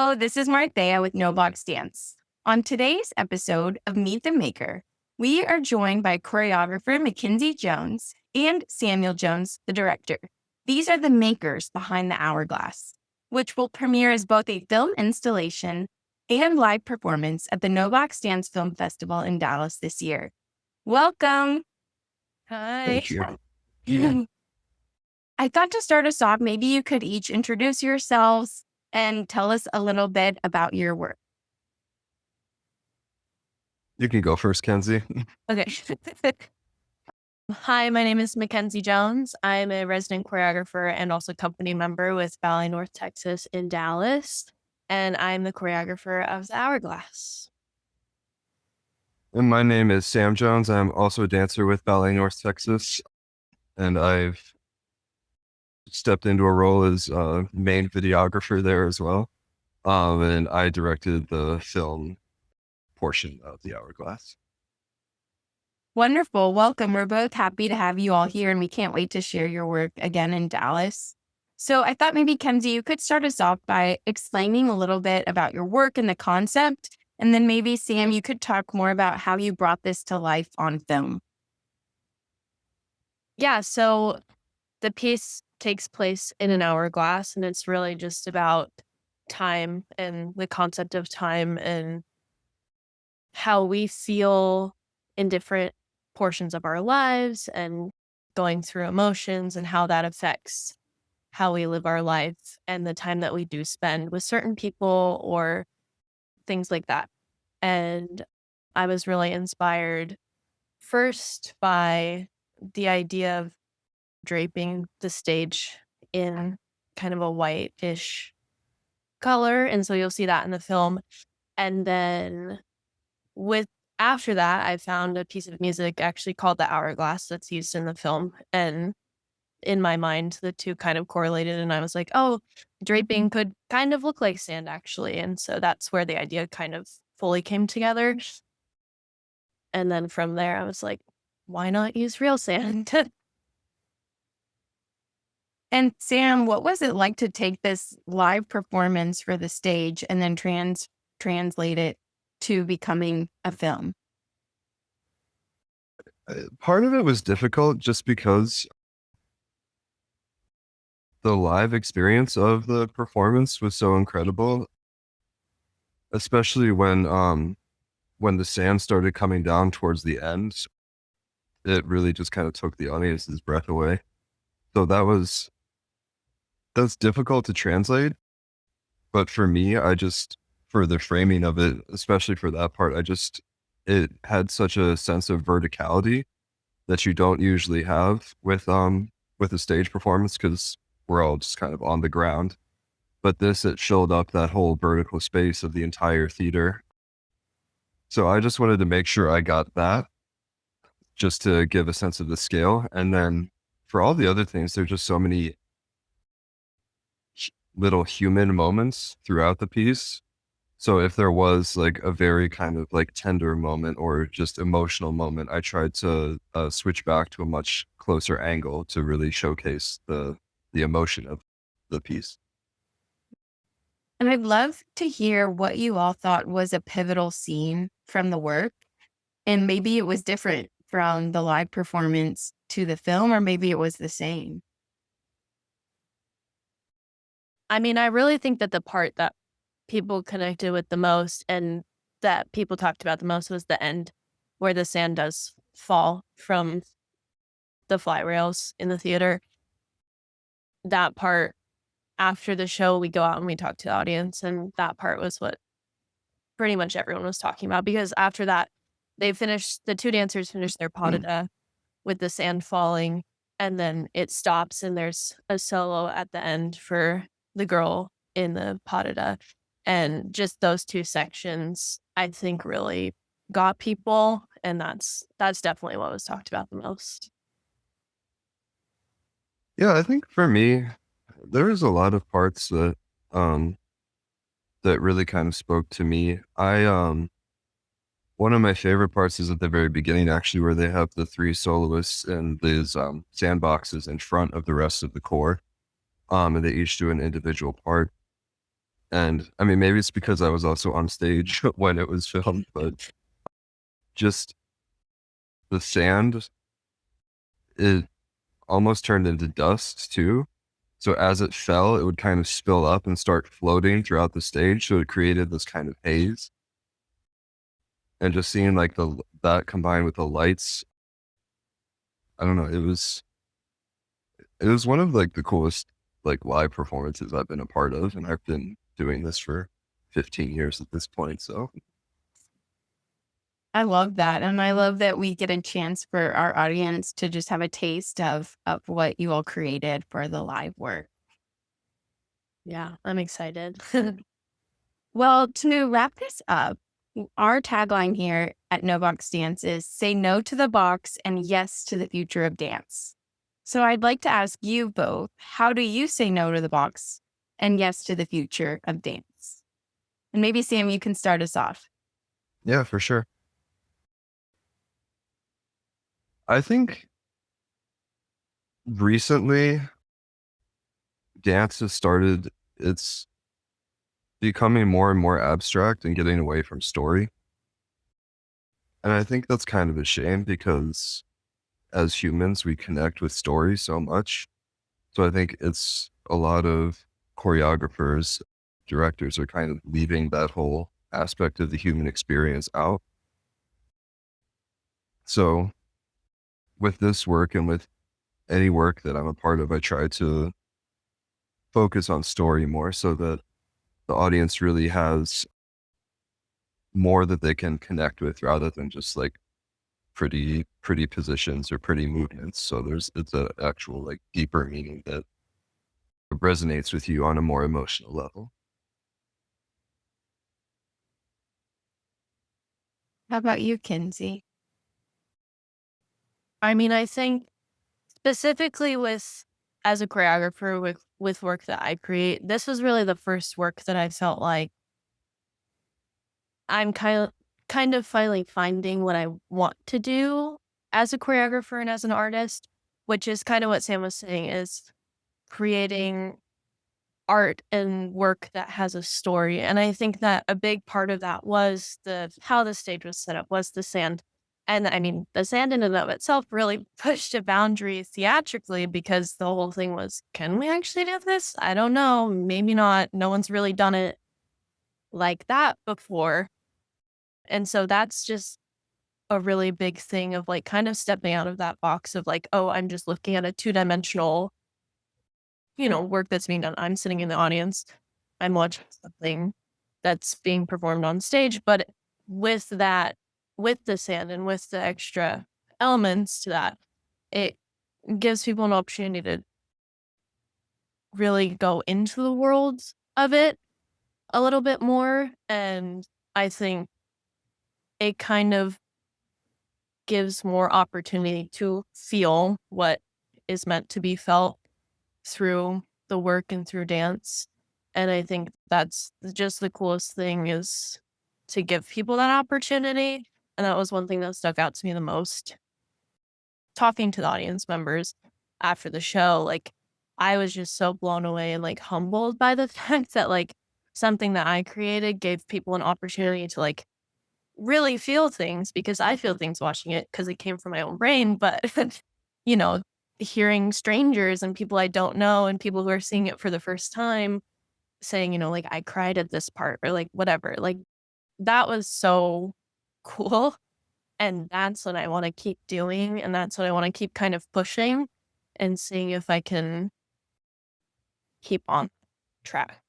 Hello, this is Marthea with No Box Dance. On today's episode of Meet the Maker, we are joined by choreographer Mackenzie Jones and Samuel Jones, the director. These are the makers behind the Hourglass, which will premiere as both a film installation and live performance at the No Box Dance Film Festival in Dallas this year. Welcome. Hi. Thank you. I thought to start us off, maybe you could each introduce yourselves and tell us a little bit about your work. You can go first, Kenzie. Okay. Hi, my name is Mackenzie Jones. I'm a resident choreographer and also company member with Ballet North Texas in Dallas. And I'm the choreographer of the Hourglass. And my name is Sam Jones. I'm also a dancer with Ballet North Texas. And I've stepped into a role as main videographer there as well. And I directed the film portion of the Hourglass. Wonderful. Welcome. We're both happy to have you all here, and we can't wait to share your work again in Dallas. So I thought maybe, Kenzie, you could start us off by explaining a little bit about your work and the concept. And then maybe, Sam, you could talk more about how you brought this to life on film. Yeah, so the piece takes place in an hourglass, and it's really just about time and the concept of time and how we feel in different portions of our lives and going through emotions and how that affects how we live our life and the time that we do spend with certain people or things like that. And I was really inspired first by the idea of draping the stage in kind of a whitish color. And so you'll see that in the film. And then after that, I found a piece of music actually called the Hourglass that's used in the film. And in my mind, the two kind of correlated. And I was like, oh, draping could kind of look like sand, actually. And so that's where the idea kind of fully came together. And then from there, I was like, why not use real sand? And Sam, what was it like to take this live performance for the stage and then translate it to becoming a film? Part of it was difficult just because the live experience of the performance was so incredible, especially when the sand started coming down towards the end. It really just kind of took the audience's breath away. So that's difficult to translate. But for me, for the framing of it, especially for that part, it had such a sense of verticality that you don't usually have with a stage performance, because we're all just kind of on the ground. But it filled up that whole vertical space of the entire theater. So I just wanted to make sure I got that, just to give a sense of the scale. And then for all the other things, there's just so many little human moments throughout the piece. So if there was like a very kind of like tender moment or just emotional moment, I tried to switch back to a much closer angle to really showcase the emotion of the piece. And I'd love to hear what you all thought was a pivotal scene from the work. And maybe it was different from the live performance to the film, or maybe it was the same. I mean, I really think that the part that people connected with the most and that people talked about the most was the end, where the sand does fall from the fly rails in the theater. That part, after the show, we go out and we talk to the audience, and that part was what pretty much everyone was talking about, because after that, the two dancers finished their pas de deux with the sand falling, and then it stops and there's a solo at the end for the girl in the pas de deux. And just those two sections, I think, really got people. And that's definitely what was talked about the most. Yeah, I think for me, there was a lot of parts that really kind of spoke to me. One of my favorite parts is at the very beginning, actually, where they have the three soloists and these sandboxes in front of the rest of the corps. And they each do an individual part. And I mean, maybe it's because I was also on stage when it was filmed, but just the sand, it almost turned into dust too. So as it fell, it would kind of spill up and start floating throughout the stage. So it created this kind of haze. And just seeing like that combined with the lights, I don't know, it was one of like the coolest like live performances I've been a part of, and I've been doing this for 15 years at this point. So I love that. And I love that we get a chance for our audience to just have a taste of what you all created for the live work. Yeah, I'm excited. Well, to wrap this up, our tagline here at No Box Dance is say no to the box and yes to the future of dance. So I'd like to ask you both, how do you say no to the box and yes to the future of dance? And maybe Sam, you can start us off. yeah, for sure. I think recently dance has started, it's becoming more and more abstract and getting away from story. And I think that's kind of a shame because as humans, we connect with stories so much. So I think it's a lot of choreographers, directors are kind of leaving that whole aspect of the human experience out. So with this work and with any work that I'm a part of, I try to focus on story more so that the audience really has more that they can connect with rather than just like pretty positions or pretty movements. So it's an actual like deeper meaning that resonates with you on a more emotional level. How about you, Kinsey? I mean, I think specifically with as a choreographer with work that I create, this was really the first work that I felt like I'm kind of finally finding what I want to do as a choreographer and as an artist, which is kind of what Sam was saying is creating art and work that has a story. And I think that a big part of that was the how the stage was set up was the sand. And I mean, the sand in and of itself really pushed a boundary theatrically because the whole thing was, can we actually do this? I don't know. Maybe not. No one's really done it like that before. And so that's just a really big thing of like kind of stepping out of that box of like, oh, I'm just looking at a two-dimensional, work that's being done. I'm sitting in the audience. I'm watching something that's being performed on stage. But with that, with the sand and with the extra elements to that, it gives people an opportunity to really go into the world of it a little bit more. And I think it kind of gives more opportunity to feel what is meant to be felt through the work and through dance. And I think that's just the coolest thing is to give people that opportunity. And that was one thing that stuck out to me the most. Talking to the audience members after the show, like I was just so blown away and like humbled by the fact that like something that I created gave people an opportunity to like really feel things because I feel things watching it because it came from my own brain. But, you know, hearing strangers and people I don't know and people who are seeing it for the first time saying, like, I cried at this part or like whatever, like that was so cool. And that's what I want to keep doing. And that's what I want to keep kind of pushing and seeing if I can keep on track.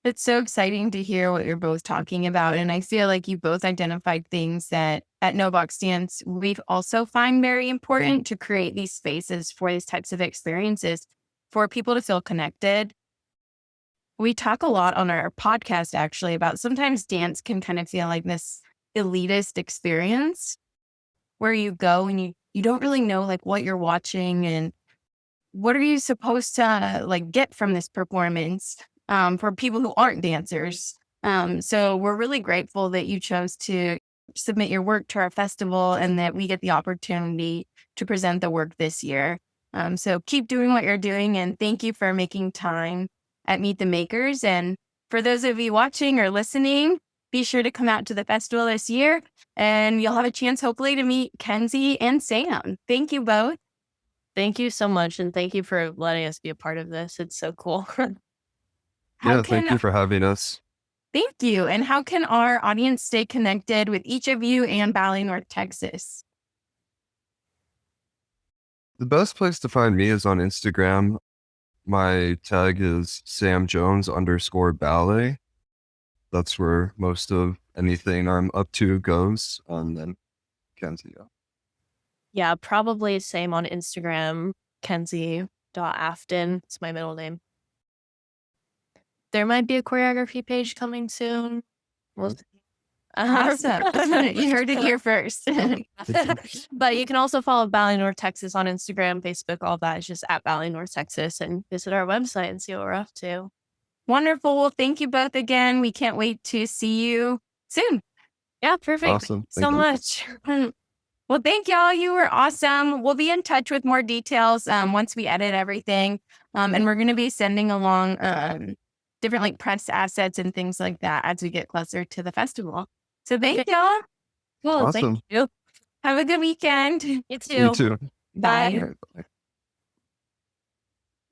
It's so exciting to hear what you're both talking about. And I feel like you both identified things that at No Box Dance, we also find very important to create these spaces for these types of experiences for people to feel connected. We talk a lot on our podcast actually about sometimes dance can kind of feel like this elitist experience where you go and you don't really know like what you're watching and what are you supposed to like get from this performance for people who aren't dancers. So we're really grateful that you chose to submit your work to our festival and that we get the opportunity to present the work this year. So keep doing what you're doing and thank you for making time at Meet the Makers. And for those of you watching or listening, be sure to come out to the festival this year, and you'll have a chance hopefully to meet Kenzie and Sam. Thank you both. Thank you so much, and thank you for letting us be a part of this. It's so cool. Thank you for having us. Thank you. And how can our audience stay connected with each of you and Valley North Texas? The best place to find me is on Instagram. My tag is samjones_ballet. That's where most of anything I'm up to goes. And then Kenzie. Yeah, probably same on Instagram, Kenzie.Afton. It's my middle name. There might be a choreography page coming soon. We'll see. Awesome. You heard it here first. But you can also follow Valley North Texas on Instagram, Facebook, all that. It's just at Valley North Texas, and visit our website and see what we're up to. Wonderful. Well, thank you both again. We can't wait to see you soon. Yeah, perfect. Awesome. So much. Well, thank y'all. You were awesome. We'll be in touch with more details once we edit everything. And we're going to be sending along different like press assets and things like that as we get closer to the festival. So thank y'all. Cool. Awesome. Thank you. Have a good weekend. You too. You too. Bye. All right, bye.